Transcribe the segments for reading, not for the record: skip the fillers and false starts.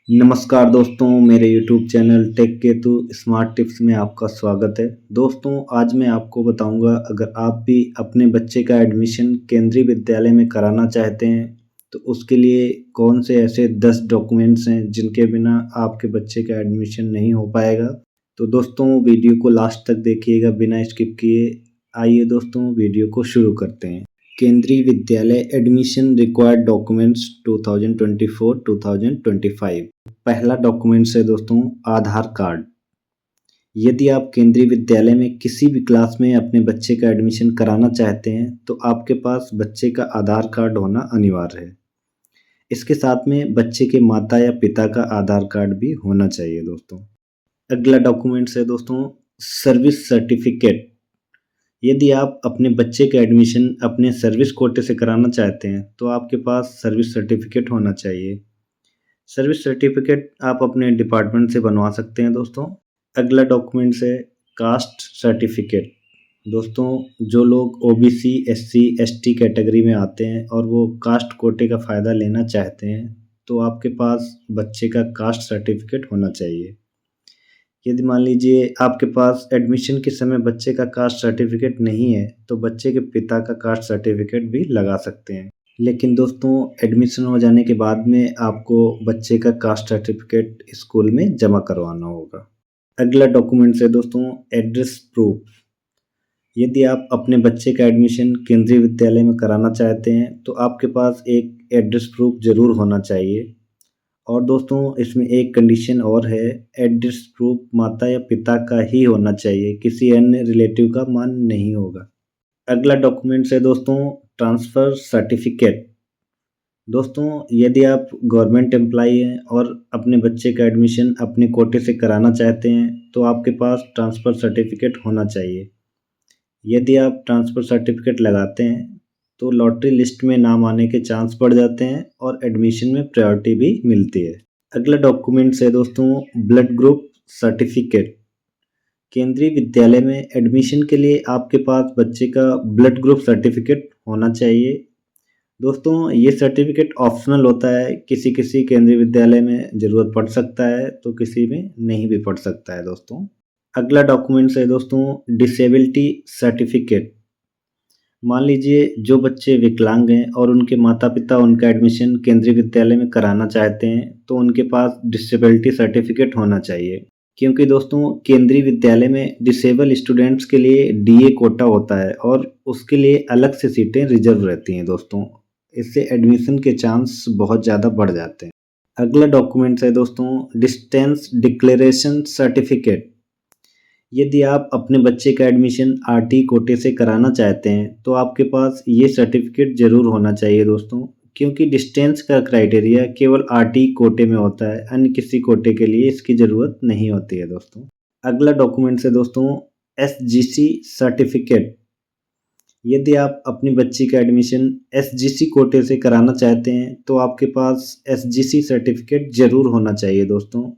नमस्कार दोस्तों, मेरे YouTube channel tech Ketu smart tips में आपका स्वागत है। दोस्तों, आज मैं आपको बताऊंगा अगर आप भी अपने बच्चे का एडमिशन केंद्रीय विद्यालय में कराना चाहते हैं तो उसके लिए कौन से ऐसे 10 डॉक्यूमेंट्स हैं जिनके बिना आपके बच्चे का एडमिशन नहीं हो पाएगा। तो दोस्तों, वीडियो को लास्ट तक देखिएगा बिना स्किप किए। आइए दोस्तों, वीडियो को शुरू करते हैं। केंद्रीय विद्यालय एडमिशन रिक्वायर्ड डॉक्यूमेंट्स 2024-2025। पहला डॉक्यूमेंट्स है दोस्तों आधार कार्ड। यदि आप केंद्रीय विद्यालय में किसी भी क्लास में अपने बच्चे का एडमिशन कराना चाहते हैं तो आपके पास बच्चे का आधार कार्ड होना अनिवार्य है। इसके साथ में बच्चे के माता या पिता का आधार कार्ड भी होना चाहिए दोस्तों। अगला डॉक्यूमेंट्स है दोस्तों सर्विस सर्टिफिकेट। यदि आप अपने बच्चे का एडमिशन अपने सर्विस कोटे से कराना चाहते हैं तो आपके पास सर्विस सर्टिफिकेट होना चाहिए। सर्विस सर्टिफिकेट आप अपने डिपार्टमेंट से बनवा सकते हैं दोस्तों। अगला डॉक्यूमेंट्स है कास्ट सर्टिफिकेट। दोस्तों, जो लोग ओबीसी एससी एसटी कैटेगरी में आते हैं और वो कास्ट कोटे का फ़ायदा लेना चाहते हैं तो आपके पास बच्चे का कास्ट सर्टिफिकेट होना चाहिए। यदि मान लीजिए आपके पास एडमिशन के समय बच्चे का कास्ट सर्टिफिकेट नहीं है तो बच्चे के पिता का कास्ट सर्टिफिकेट भी लगा सकते हैं। लेकिन दोस्तों, एडमिशन हो जाने के बाद में आपको बच्चे का कास्ट सर्टिफिकेट स्कूल में जमा करवाना होगा। अगला डॉक्यूमेंट्स है दोस्तों एड्रेस प्रूफ। यदि आप अपने बच्चे का एडमिशन केंद्रीय विद्यालय में कराना चाहते हैं तो आपके पास एक एड्रेस प्रूफ ज़रूर होना चाहिए। और दोस्तों, इसमें एक कंडीशन और है, एड्रेस प्रूफ माता या पिता का ही होना चाहिए, किसी अन्य रिलेटिव का मान नहीं होगा। अगला डॉक्यूमेंट्स है दोस्तों ट्रांसफ़र सर्टिफिकेट। दोस्तों, यदि आप गवर्नमेंट एम्प्लॉई हैं और अपने बच्चे का एडमिशन अपने कोटे से कराना चाहते हैं तो आपके पास ट्रांसफ़र सर्टिफिकेट होना चाहिए। यदि आप ट्रांसफ़र सर्टिफिकेट लगाते हैं तो लॉटरी लिस्ट में नाम आने के चांस बढ़ जाते हैं और एडमिशन में प्रायोरिटी भी मिलती है। अगला डॉक्यूमेंट्स है दोस्तों ब्लड ग्रुप सर्टिफिकेट। केंद्रीय विद्यालय में एडमिशन के लिए आपके पास बच्चे का ब्लड ग्रुप सर्टिफिकेट होना चाहिए। दोस्तों, ये सर्टिफिकेट ऑप्शनल होता है, किसी किसी केंद्रीय विद्यालय में ज़रूरत पड़ सकता है तो किसी में नहीं भी पड़ सकता है दोस्तों। अगला डॉक्यूमेंट्स है दोस्तों डिसेबिलिटी सर्टिफिकेट। मान लीजिए जो बच्चे विकलांग हैं और उनके माता पिता उनका एडमिशन केंद्रीय विद्यालय में कराना चाहते हैं तो उनके पास डिसेबिलिटी सर्टिफिकेट होना चाहिए। क्योंकि दोस्तों, केंद्रीय विद्यालय में डिसेबल स्टूडेंट्स के लिए डीए कोटा होता है और उसके लिए अलग से सीटें रिजर्व रहती हैं दोस्तों। इससे एडमिशन के चांस बहुत ज़्यादा बढ़ जाते हैं। अगला डॉक्यूमेंट्स है दोस्तों डिस्टेंस डिक्लेरेशन सर्टिफिकेट। यदि आप अपने बच्चे का एडमिशन आरटी कोटे से कराना चाहते हैं तो आपके पास ये सर्टिफिकेट ज़रूर होना चाहिए दोस्तों, क्योंकि डिस्टेंस का क्राइटेरिया केवल आरटी कोटे में होता है, अन्य किसी कोटे के लिए इसकी ज़रूरत नहीं होती है दोस्तों। अगला डॉक्यूमेंट्स है दोस्तों एसजीसी सर्टिफिकेट। यदि आप अपनी बच्ची का एडमिशन एसजीसी कोटे से कराना चाहते हैं तो आपके पास एसजीसी सर्टिफिकेट ज़रूर होना चाहिए दोस्तों।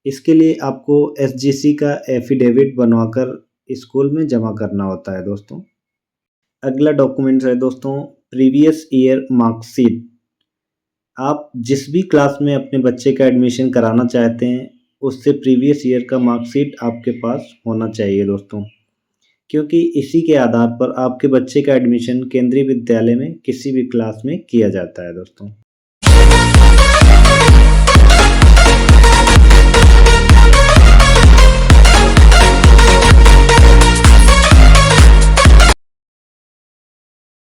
इसके लिए आपको एसजीसी का एफिडेविट बनवाकर स्कूल में जमा करना होता है दोस्तों। अगला डॉक्यूमेंट्स है दोस्तों प्रीवियस ईयर मार्कशीट। आप जिस भी क्लास में अपने बच्चे का एडमिशन कराना चाहते हैं उससे प्रीवियस ईयर का मार्कशीट आपके पास होना चाहिए दोस्तों, क्योंकि इसी के आधार पर आपके बच्चे का एडमिशन केंद्रीय विद्यालय में किसी भी क्लास में किया जाता है दोस्तों।